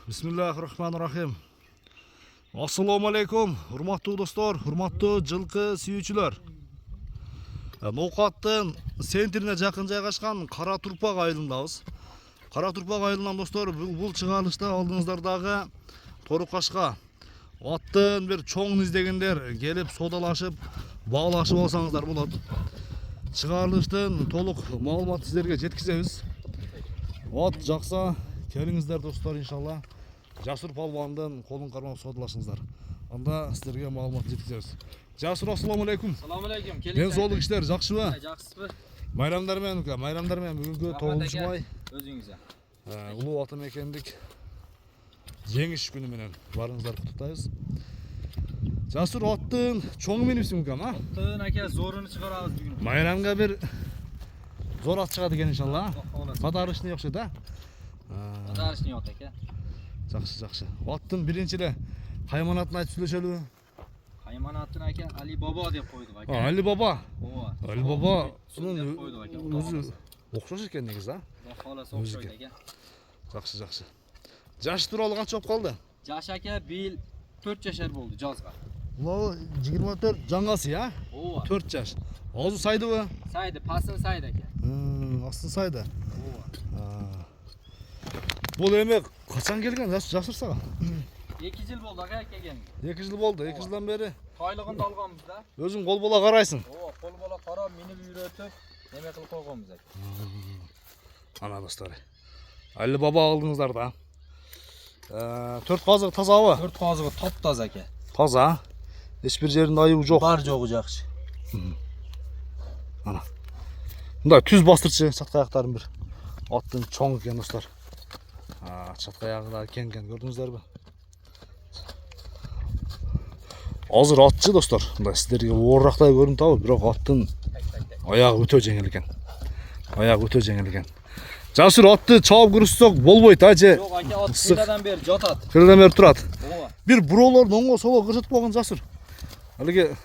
Bismillahirrahmanirrahim. Assalamu alaikum, hurmatlı dostlar, hurmatlı жылқы сүйүүчүлөр. Ноокаттын центрине жакын жайгашкан Кара Турпак айылындабыз. Кара Турпак айылынан достор, бул чыгарылышта алдыңыздардагы Торукашка аттын бир чоң издегендер келип содалашып, баалашып алсаңыздар болот. Чыгарылыштын толук маалыматын сиздерге жеткизебиз. Ат жакса келиңиздер достор, иншалла. Жасур палбандын колун кармап содалашыңыздар. Анда сиздерге маалымат жеткизебиз. Жасур, ассаламу алейкум. Assalamu alaikum. Ден соолук иштер жакшыбы? Жакшысызбы? Майрамдар менен бүгүнкү 9-май Өзүңүзгө. улуу ата мекендик жеңиш күнү менен барыңыздарды куттуктайбыз. Жасур, аттын чоңу менипсиң мүмкүн, а? Аттын аке зоруну чыгарабыз бүгүн. Майрамга бир зор ат чыгат экен иншалла. Катарышны окшойт, а? Катарышны жок аке. Жакшы. Аттын биринчи эле кайманатын айтып сүйлөшөлүбү? Кайманатын аке Али Баба деп койдук аке. Али Баба. Ооба. Али Баба койдук аке. өзү окшош экен негизи, а? Каласы окшойт аке. Жакшы. Жаш тууралуу канча болуп калды? Жаш аке бил 4 жашар болду жазга. Мына 24 жаңасы, а? Ооба. 4 жаш. Азу сайдыбы? Сайды, пасын сайды аке. Астын сайды. Ооба. Бул эме качан келген Жасур сага? 2 жыл болду аке келген. 2 жыл болду. 2 жылдан бери Тайлыгын да алганбыз да. өзүң кол бола карайсың. Ооба, кол бола карап, минип үйрөтүп, неме кылып койгонбуз аке. Ана достор. Али Баба алдыңыздар да. 4 казыгы тазабы? 4 казыгы таптаза аке. Таза. Эч бир жеринде айыбы жок. Бар жогу жакшы. Ана. Мындай түз бастырчы чатка аяктарын бир. Аттын чоң экен достор. Чатка аягы да кен көрдүңүздөрбү? Азыр атчы достор. Мындай сиздерге оорактай көрүнүп табы, бирок аттын аягы өтө жеңил экен. Жасур, атты чаап көрсөк болбойт, а же? Жок аке, ат кырадан бери жатат. Кырадан бери турат. Ооба. Бир буроолордун оңго соло кырсытып койгон Жасур. Алиги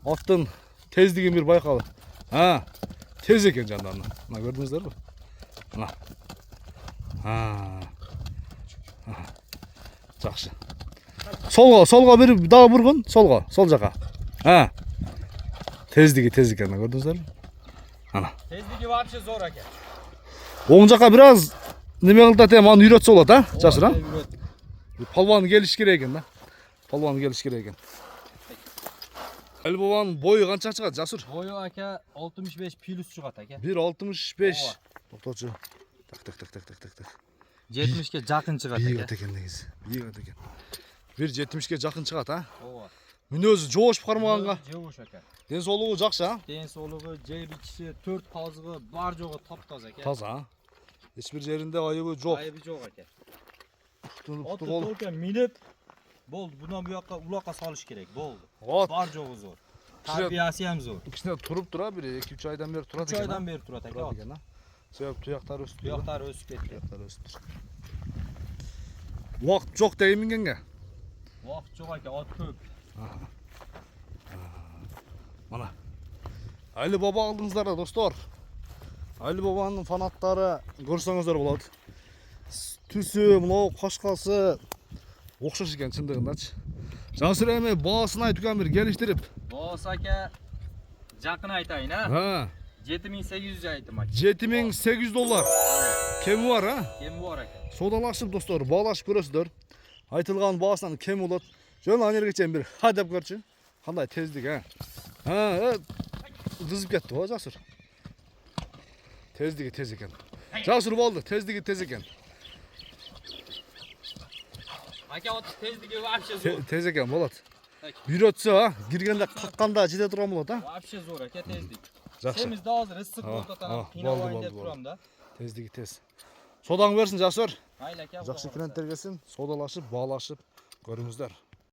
аттын тездигин бир байкалы. Тез экен жандарына. Мына көрдүңүздөрбү? Мына. Жакшы. Солго бир дагы бургун, сол жака. Тездиги экен, көрдүңүздөрбү? Ана. Тездиги вообще зор аке. Оң жака бир аз неме кылдат эми, аны үйрөтсө болот, а? Жасур, а? Палбан келиш керек экен да. Али Бабанын бою канча чыгат, Жасур? Бою аке 65 плюс чыгат аке. 1.65. Токточу. Так. 70ке жакын чыгат Бийик аке. экен негизи. 1.70ке жакын чыгат, а? Ооба. Мүнөзү жоош кармаганга. Жогуш аке. Ден соолугу жакшы, а? Ден соолугу, жер ичи, 4 казыгы бар жогу таптаза аке. Таза, а? Эч бир жеринде айыбы жок. Айыбы жок аке. Аты Только минип болду. Bundan bu yoqqa uloqqa solish kerak. Bo'ldi. Бар жогу зор. Тарбиясы ham зор. Кичине туруп тура, бир 2-3 айдан бери турат 3 экен. айдан бeri турат аке. Себеп туяктары өсүп. Туяктары өсүп кетти. Убакыт жок деген мингенге. Убакыт жок аке, ат көп. Мана. Али Баба алдыңыздар да достор. Али Бабанын фанаттары көрсөңүздөр болот. Түсү, мынау кашкасы окшош экен чындыгындачы. Жасур, эми баасын айтып бир келиштирип. Баасы аке жакын айтайын, а? 7800 айттым аке. $7.800. Кеми бар, а? Кем бар аке. Содалашып достор, баалашып көрөсүздөр. Айтылган баасынан кем болот. Жөн анерге чейин бир ха деп көрчү. Кандай тездик, а? Кызып кетти го Жасур. Тездиги тез экен. Жасур болду, тездиги тез экен. Аке, ат тездиги вообще зор. Тез экен болот. Үйрөтсө, а? Киргенде какканда жете турган болот, а? Вообще зор аке, тездик. Жакшы. Семиз да азыр ысык болуп атат, кыйнабайын деп турам да. Тездиги тез. Содаң берсин Жасур. Айла аке. Жакшы клиенттер келсин, содалашып, баалашып көрүңүздөр.